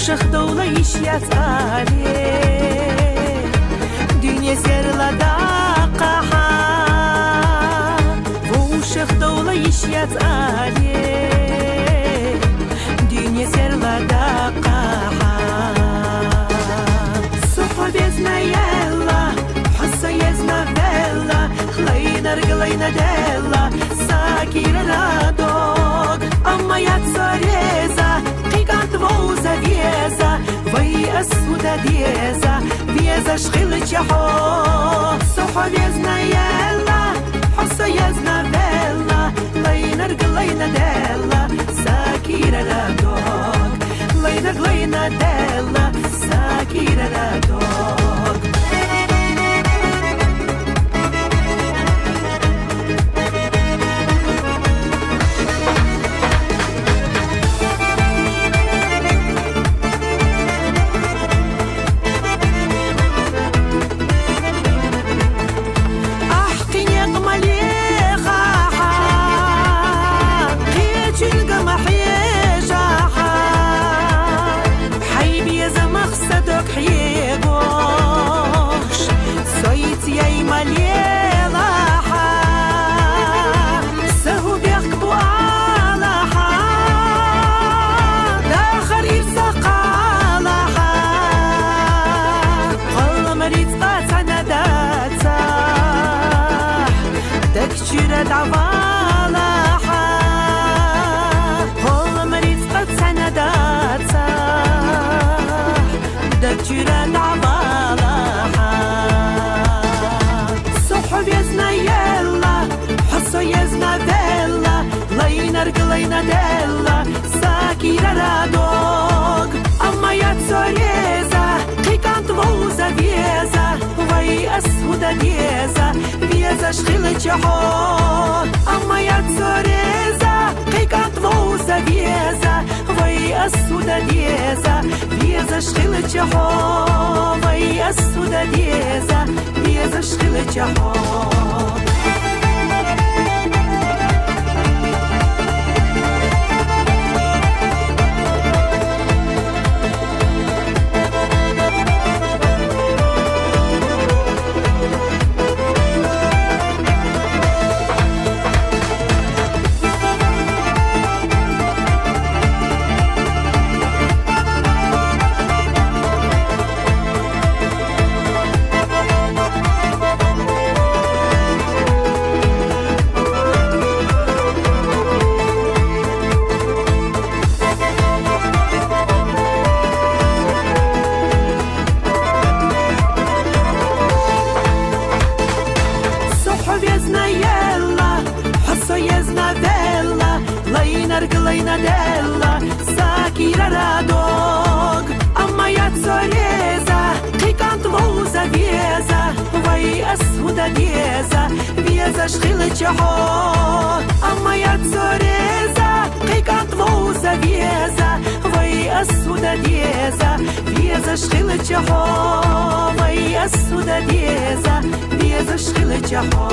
وشخ دولة يشيات عليه دنيا سير لداقها وشخ دولة يشيات عليه دنيا سير لداقها صحو بيزنا يلا حصة يزنا بيلا خلينا رجلينا ديلا ساكيرا رادوغ أما يتصريزا قيقانت ووزا ديزا وي أسودا ديزا ديزا شخيلت يحو صحو بيزنا يلا حصة يزنا بيلا لينا رجلينا ديلا ساكيرا رادوغ لينا رجلينا ديلا ساكيرا رادوغ رجلينا ديلا ساكيرا رادوغ أما يتصريزا قيقانت ووزا ديزا وي أسودا ديزا ديزا شخيلت يحو أما يتصريزا قيقانت ووزا ديزا وي أسودا ديزا ديزا شخيلت يحو وي أسودا ديزا ديزا شخيلت يحو رجلينا ديلا ساكيرا رادوغ أما يتصريزا قيقانت ووزا ديزا وي أسودا ديزا ديزا شخيلت يحو أما يتصريزا قيقانت ووزا ديزا وي أسودا ديزا ديزا شخيلت يحو وي أسودا ديزا ديزا شخيلت يحو